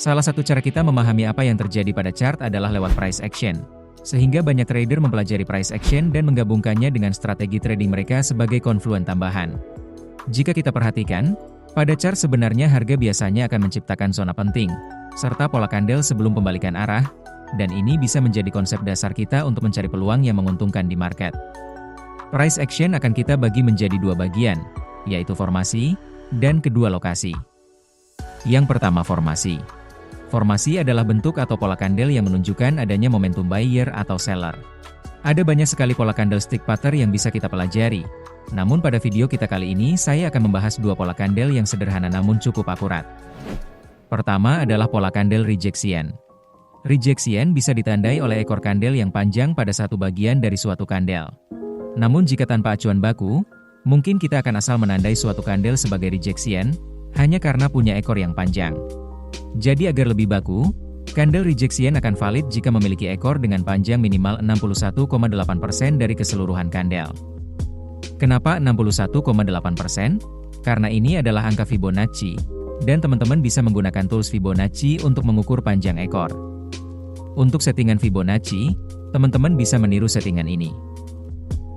Salah satu cara kita memahami apa yang terjadi pada chart adalah lewat price action. Sehingga banyak trader mempelajari price action dan menggabungkannya dengan strategi trading mereka sebagai konfluen tambahan. Jika kita perhatikan, pada chart sebenarnya harga biasanya akan menciptakan zona penting, serta pola candle sebelum pembalikan arah, dan ini bisa menjadi konsep dasar kita untuk mencari peluang yang menguntungkan di market. Price action akan kita bagi menjadi dua bagian, yaitu formasi, dan kedua lokasi. Yang pertama formasi. Formasi adalah bentuk atau pola candle yang menunjukkan adanya momentum buyer atau seller. Ada banyak sekali pola candlestick pattern yang bisa kita pelajari. Namun pada video kita kali ini saya akan membahas dua pola candle yang sederhana namun cukup akurat. Pertama adalah pola candle rejection. Rejection bisa ditandai oleh ekor candle yang panjang pada satu bagian dari suatu candle. Namun jika tanpa acuan baku, mungkin kita akan asal menandai suatu candle sebagai rejection, hanya karena punya ekor yang panjang. Jadi agar lebih baku, candle rejection akan valid jika memiliki ekor dengan panjang minimal 61,8% dari keseluruhan candle. Kenapa 61,8%? Karena ini adalah angka Fibonacci, dan teman-teman bisa menggunakan tools Fibonacci untuk mengukur panjang ekor. Untuk settingan Fibonacci, teman-teman bisa meniru settingan ini.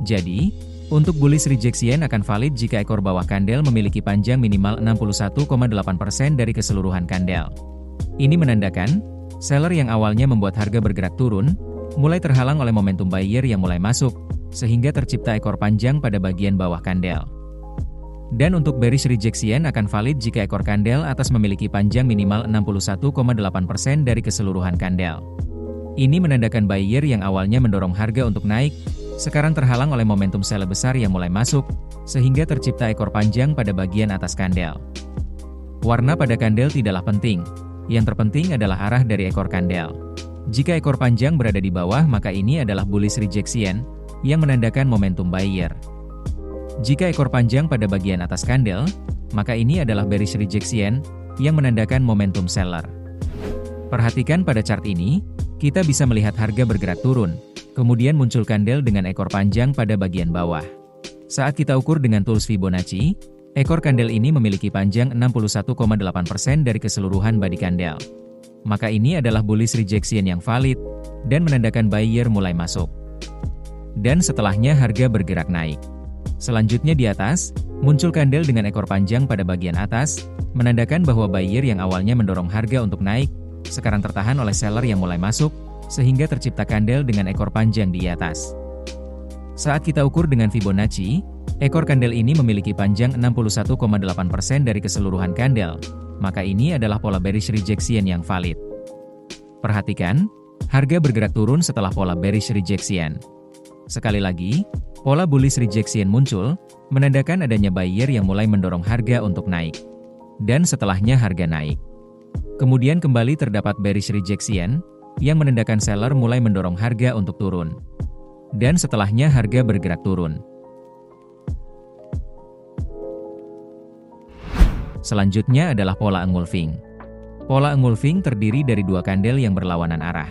Jadi, untuk bullish rejection akan valid jika ekor bawah candle memiliki panjang minimal 61,8% dari keseluruhan candle. Ini menandakan, seller yang awalnya membuat harga bergerak turun, mulai terhalang oleh momentum buyer yang mulai masuk, sehingga tercipta ekor panjang pada bagian bawah candle. Dan untuk bearish rejection akan valid jika ekor candle atas memiliki panjang minimal 61,8% dari keseluruhan candle. Ini menandakan buyer yang awalnya mendorong harga untuk naik, sekarang terhalang oleh momentum seller besar yang mulai masuk, sehingga tercipta ekor panjang pada bagian atas candle. Warna pada candle tidaklah penting, yang terpenting adalah arah dari ekor candle. Jika ekor panjang berada di bawah maka ini adalah bullish rejection, yang menandakan momentum buyer. Jika ekor panjang pada bagian atas candle, maka ini adalah bearish rejection, yang menandakan momentum seller. Perhatikan pada chart ini, kita bisa melihat harga bergerak turun, kemudian muncul candle dengan ekor panjang pada bagian bawah. Saat kita ukur dengan tools Fibonacci, ekor candle ini memiliki panjang 61,8% dari keseluruhan body candle. Maka ini adalah bullish rejection yang valid, dan menandakan buyer mulai masuk. Dan setelahnya harga bergerak naik. Selanjutnya di atas, muncul candle dengan ekor panjang pada bagian atas, menandakan bahwa buyer yang awalnya mendorong harga untuk naik, sekarang tertahan oleh seller yang mulai masuk, sehingga tercipta candle dengan ekor panjang di atas. Saat kita ukur dengan Fibonacci, ekor candle ini memiliki panjang 61,8% dari keseluruhan candle, maka ini adalah pola bearish rejection yang valid. Perhatikan, harga bergerak turun setelah pola bearish rejection. Sekali lagi, pola bullish rejection muncul, menandakan adanya buyer yang mulai mendorong harga untuk naik. Dan setelahnya harga naik. Kemudian kembali terdapat bearish rejection, yang menandakan seller mulai mendorong harga untuk turun. Dan setelahnya harga bergerak turun. Selanjutnya adalah pola engulfing. Pola engulfing terdiri dari dua candle yang berlawanan arah.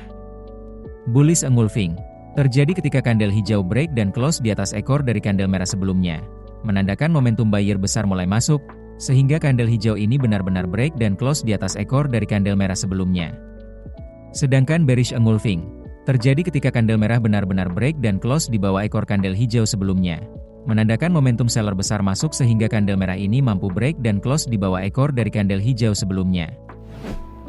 Bullish engulfing terjadi ketika candle hijau break dan close di atas ekor dari candle merah sebelumnya, menandakan momentum buyer besar mulai masuk, sehingga candle hijau ini benar-benar break dan close di atas ekor dari candle merah sebelumnya. Sedangkan bearish engulfing terjadi ketika candle merah benar-benar break dan close di bawah ekor candle hijau sebelumnya, menandakan momentum seller besar masuk sehingga candle merah ini mampu break dan close di bawah ekor dari candle hijau sebelumnya.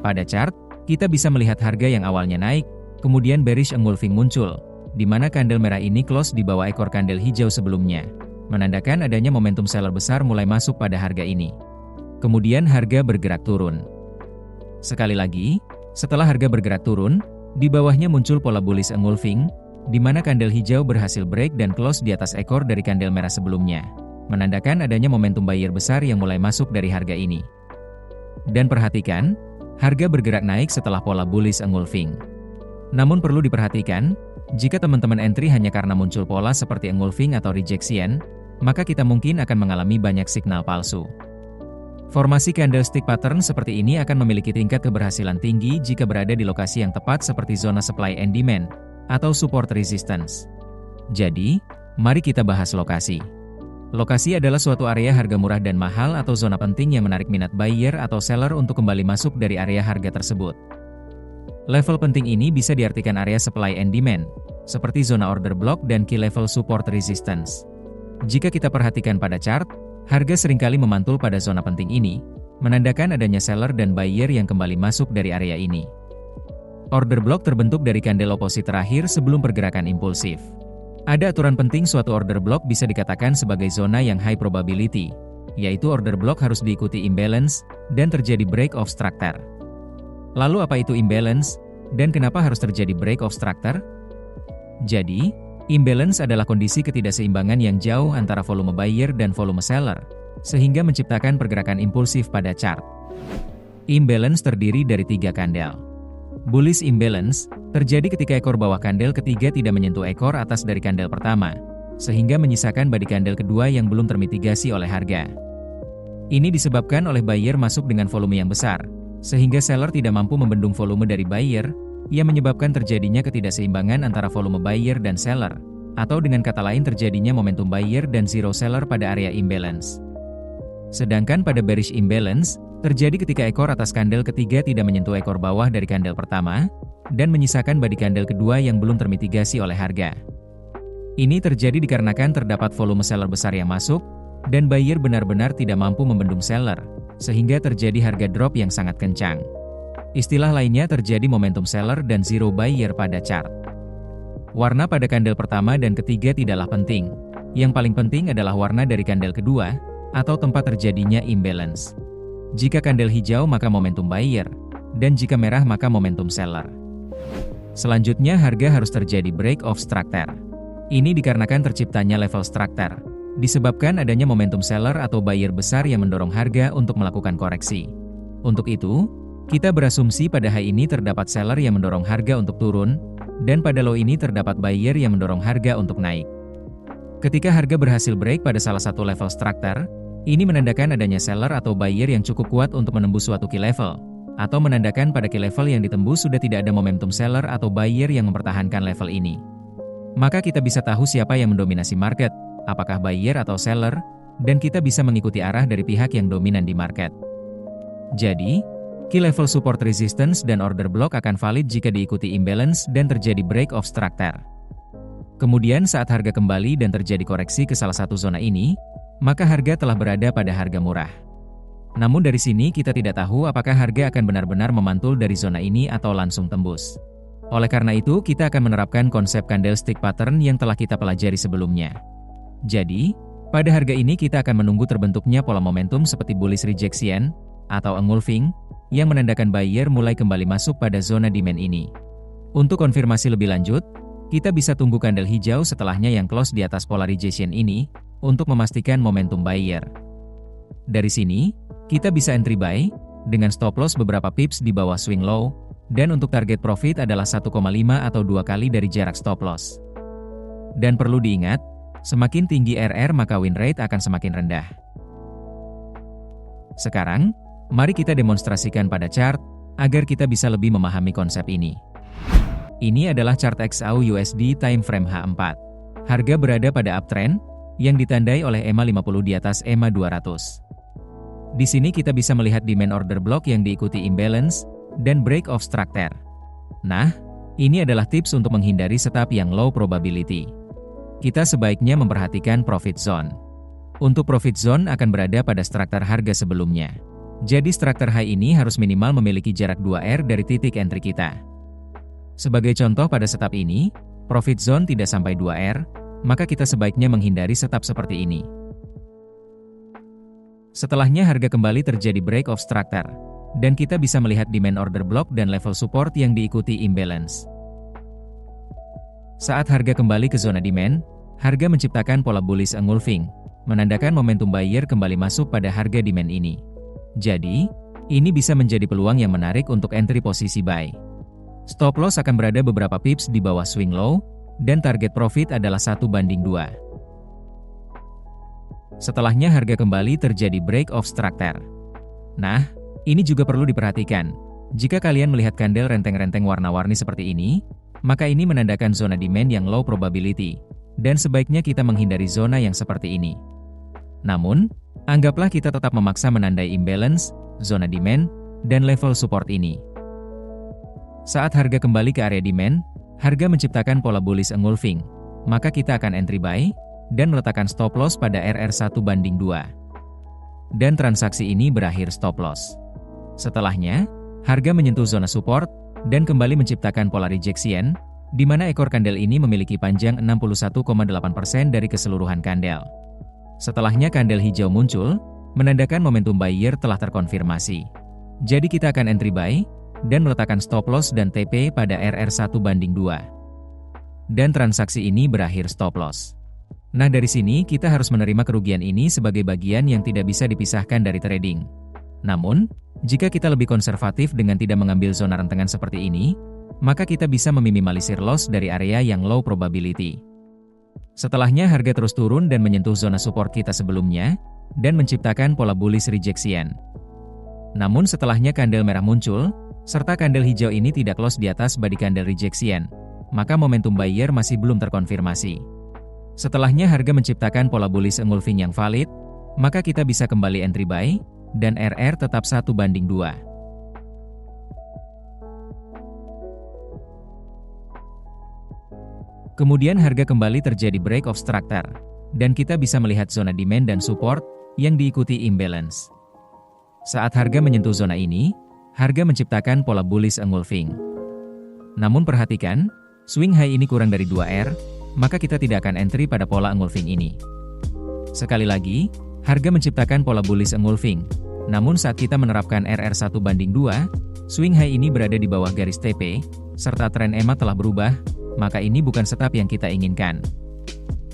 Pada chart, kita bisa melihat harga yang awalnya naik, kemudian bearish engulfing muncul, di mana candle merah ini close di bawah ekor candle hijau sebelumnya, menandakan adanya momentum seller besar mulai masuk pada harga ini. Kemudian harga bergerak turun. Sekali lagi, setelah harga bergerak turun, di bawahnya muncul pola bullish engulfing, di mana candle hijau berhasil break dan close di atas ekor dari candle merah sebelumnya, menandakan adanya momentum buyer besar yang mulai masuk dari harga ini. Dan perhatikan, harga bergerak naik setelah pola bullish engulfing. Namun perlu diperhatikan, jika teman-teman entry hanya karena muncul pola seperti engulfing atau rejection, maka kita mungkin akan mengalami banyak signal palsu. Formasi candlestick pattern seperti ini akan memiliki tingkat keberhasilan tinggi jika berada di lokasi yang tepat seperti zona supply and demand, atau support resistance. Jadi, mari kita bahas lokasi. Lokasi adalah suatu area harga murah dan mahal atau zona penting yang menarik minat buyer atau seller untuk kembali masuk dari area harga tersebut. Level penting ini bisa diartikan area supply and demand, seperti zona order block dan key level support resistance. Jika kita perhatikan pada chart, harga seringkali memantul pada zona penting ini, menandakan adanya seller dan buyer yang kembali masuk dari area ini. Order block terbentuk dari kandel oposisi terakhir sebelum pergerakan impulsif. Ada aturan penting suatu order block bisa dikatakan sebagai zona yang high probability, yaitu order block harus diikuti imbalance, dan terjadi break of structure. Lalu apa itu imbalance, dan kenapa harus terjadi break of structure? Jadi, imbalance adalah kondisi ketidakseimbangan yang jauh antara volume buyer dan volume seller, sehingga menciptakan pergerakan impulsif pada chart. Imbalance terdiri dari 3 kandel. Bullish imbalance terjadi ketika ekor bawah kandel ketiga tidak menyentuh ekor atas dari kandel pertama, sehingga menyisakan body kandel kedua yang belum termitigasi oleh harga. Ini disebabkan oleh buyer masuk dengan volume yang besar, sehingga seller tidak mampu membendung volume dari buyer, yang menyebabkan terjadinya ketidakseimbangan antara volume buyer dan seller, atau dengan kata lain terjadinya momentum buyer dan zero seller pada area imbalance. Sedangkan pada bearish imbalance, terjadi ketika ekor atas kandel ketiga tidak menyentuh ekor bawah dari kandel pertama, dan menyisakan body kandel kedua yang belum termitigasi oleh harga. Ini terjadi dikarenakan terdapat volume seller besar yang masuk, dan buyer benar-benar tidak mampu membendung seller, sehingga terjadi harga drop yang sangat kencang. Istilah lainnya terjadi momentum seller dan zero buyer pada chart. Warna pada kandel pertama dan ketiga tidaklah penting. Yang paling penting adalah warna dari kandel kedua, atau tempat terjadinya imbalance. Jika kandel hijau maka momentum buyer, dan jika merah maka momentum seller. Selanjutnya harga harus terjadi break of structure. Ini dikarenakan terciptanya level structure, disebabkan adanya momentum seller atau buyer besar yang mendorong harga untuk melakukan koreksi. Untuk itu, kita berasumsi pada high ini terdapat seller yang mendorong harga untuk turun, dan pada low ini terdapat buyer yang mendorong harga untuk naik. Ketika harga berhasil break pada salah satu level structure, ini menandakan adanya seller atau buyer yang cukup kuat untuk menembus suatu key level, atau menandakan pada key level yang ditembus sudah tidak ada momentum seller atau buyer yang mempertahankan level ini. Maka kita bisa tahu siapa yang mendominasi market, apakah buyer atau seller, dan kita bisa mengikuti arah dari pihak yang dominan di market. Jadi, key level support resistance dan order block akan valid jika diikuti imbalance dan terjadi break of structure. Kemudian saat harga kembali dan terjadi koreksi ke salah satu zona ini, maka harga telah berada pada harga murah. Namun dari sini kita tidak tahu apakah harga akan benar-benar memantul dari zona ini atau langsung tembus. Oleh karena itu kita akan menerapkan konsep candlestick pattern yang telah kita pelajari sebelumnya. Jadi, pada harga ini kita akan menunggu terbentuknya pola momentum seperti bullish rejection, atau engulfing, yang menandakan buyer mulai kembali masuk pada zona demand ini. Untuk konfirmasi lebih lanjut, kita bisa tunggu kandel hijau setelahnya yang close di atas polarization ini, untuk memastikan momentum buyer. Dari sini, kita bisa entry buy, dengan stop loss beberapa pips di bawah swing low, dan untuk target profit adalah 1,5 atau 2 kali dari jarak stop loss. Dan perlu diingat, semakin tinggi RR maka win rate akan semakin rendah. Sekarang, mari kita demonstrasikan pada chart, agar kita bisa lebih memahami konsep ini. Ini adalah chart XAU USD time frame H4. Harga berada pada uptrend, yang ditandai oleh EMA 50 di atas EMA 200. Di sini kita bisa melihat demand order block yang diikuti imbalance, dan break of structure. Nah, ini adalah tips untuk menghindari setup yang low probability. Kita sebaiknya memperhatikan profit zone. Untuk profit zone akan berada pada struktur harga sebelumnya. Jadi struktur high ini harus minimal memiliki jarak 2R dari titik entry kita. Sebagai contoh pada setup ini, profit zone tidak sampai 2R, maka kita sebaiknya menghindari setup seperti ini. Setelahnya harga kembali terjadi break of structure, dan kita bisa melihat demand order block dan level support yang diikuti imbalance. Saat harga kembali ke zona demand, harga menciptakan pola bullish engulfing, menandakan momentum buyer kembali masuk pada harga demand ini. Jadi, ini bisa menjadi peluang yang menarik untuk entry posisi buy. Stop loss akan berada beberapa pips di bawah swing low, dan target profit adalah 1:2. Setelahnya harga kembali terjadi break of structure. Nah, ini juga perlu diperhatikan. Jika kalian melihat kandel renteng-renteng warna-warni seperti ini, maka ini menandakan zona demand yang low probability, dan sebaiknya kita menghindari zona yang seperti ini. Namun, anggaplah kita tetap memaksa menandai imbalance, zona demand, dan level support ini. Saat harga kembali ke area demand, harga menciptakan pola bullish engulfing, maka kita akan entry buy, dan meletakkan stop loss pada RR1/2. Dan transaksi ini berakhir stop loss. Setelahnya, harga menyentuh zona support, dan kembali menciptakan pola rejection, di mana ekor kandel ini memiliki panjang 61,8% dari keseluruhan kandel. Setelahnya kandel hijau muncul, menandakan momentum buyer telah terkonfirmasi. Jadi kita akan entry buy, dan meletakkan stop loss dan TP pada RR1/2. Dan transaksi ini berakhir stop loss. Nah dari sini kita harus menerima kerugian ini sebagai bagian yang tidak bisa dipisahkan dari trading. Namun, jika kita lebih konservatif dengan tidak mengambil zona rentengan seperti ini, maka kita bisa meminimalisir loss dari area yang low probability. Setelahnya harga terus turun dan menyentuh zona support kita sebelumnya, dan menciptakan pola bullish rejection. Namun setelahnya kandel merah muncul, serta kandel hijau ini tidak close di atas body candle rejection, maka momentum buyer masih belum terkonfirmasi. Setelahnya harga menciptakan pola bullish engulfing yang valid, maka kita bisa kembali entry buy, dan RR tetap 1/2. Kemudian harga kembali terjadi break of structure, dan kita bisa melihat zona demand dan support yang diikuti imbalance. Saat harga menyentuh zona ini, harga menciptakan pola bullish engulfing. Namun perhatikan, swing high ini kurang dari 2R, maka kita tidak akan entry pada pola engulfing ini. Sekali lagi, harga menciptakan pola bullish engulfing. Namun saat kita menerapkan RR1/2, swing high ini berada di bawah garis TP, serta tren EMA telah berubah, maka ini bukan setup yang kita inginkan.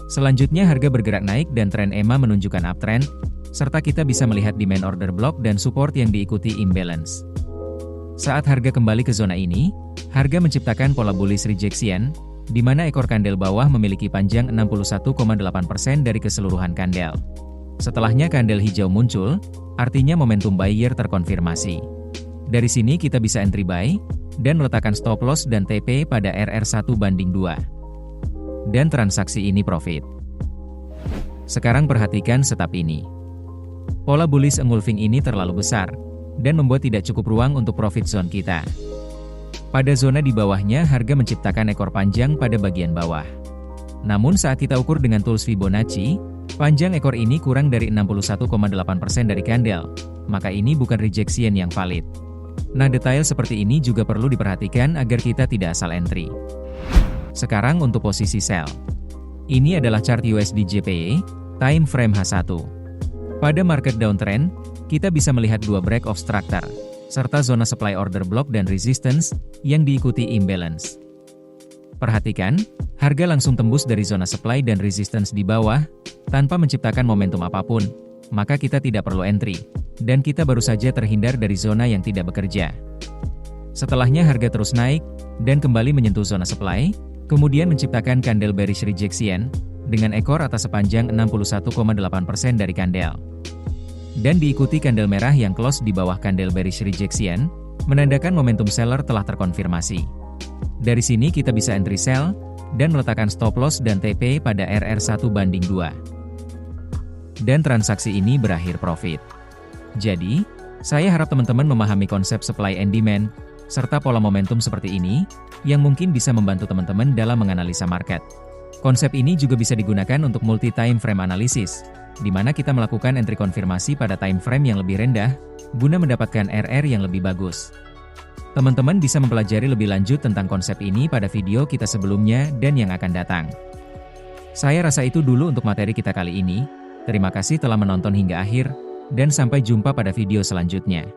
Selanjutnya harga bergerak naik dan tren EMA menunjukkan uptrend, serta kita bisa melihat demand order block dan support yang diikuti imbalance. Saat harga kembali ke zona ini, harga menciptakan pola bullish rejection, di mana ekor kandel bawah memiliki panjang 61,8% dari keseluruhan kandel. Setelahnya kandel hijau muncul, artinya momentum buyer terkonfirmasi. Dari sini kita bisa entry buy, dan meletakkan stop loss dan TP pada RR1/2. Dan transaksi ini profit. Sekarang perhatikan setup ini. Pola bullish engulfing ini terlalu besar, dan membuat tidak cukup ruang untuk profit zone kita. Pada zona di bawahnya harga menciptakan ekor panjang pada bagian bawah. Namun saat kita ukur dengan tools Fibonacci, panjang ekor ini kurang dari 61,8% dari kandel, maka ini bukan rejection yang valid. Nah detail seperti ini juga perlu diperhatikan agar kita tidak asal entry. Sekarang untuk posisi sell. Ini adalah chart USD JPY, time frame H1. Pada market downtrend, kita bisa melihat dua break of structure, serta zona supply order block dan resistance, yang diikuti imbalance. Perhatikan, harga langsung tembus dari zona supply dan resistance di bawah, tanpa menciptakan momentum apapun, maka kita tidak perlu entry, dan kita baru saja terhindar dari zona yang tidak bekerja. Setelahnya harga terus naik, dan kembali menyentuh zona supply, kemudian menciptakan candle bearish rejection, dengan ekor atas sepanjang 61,8% dari kandel. Dan diikuti candle merah yang close di bawah candle bearish rejection, menandakan momentum seller telah terkonfirmasi. Dari sini kita bisa entry sell, dan meletakkan stop loss dan TP pada RR1/2. Dan transaksi ini berakhir profit. Jadi, saya harap teman-teman memahami konsep supply and demand, serta pola momentum seperti ini, yang mungkin bisa membantu teman-teman dalam menganalisa market. Konsep ini juga bisa digunakan untuk multi-time frame analysis, di mana kita melakukan entry konfirmasi pada time frame yang lebih rendah, guna mendapatkan RR yang lebih bagus. Teman-teman bisa mempelajari lebih lanjut tentang konsep ini pada video kita sebelumnya dan yang akan datang. Saya rasa itu dulu untuk materi kita kali ini. Terima kasih telah menonton hingga akhir, dan sampai jumpa pada video selanjutnya.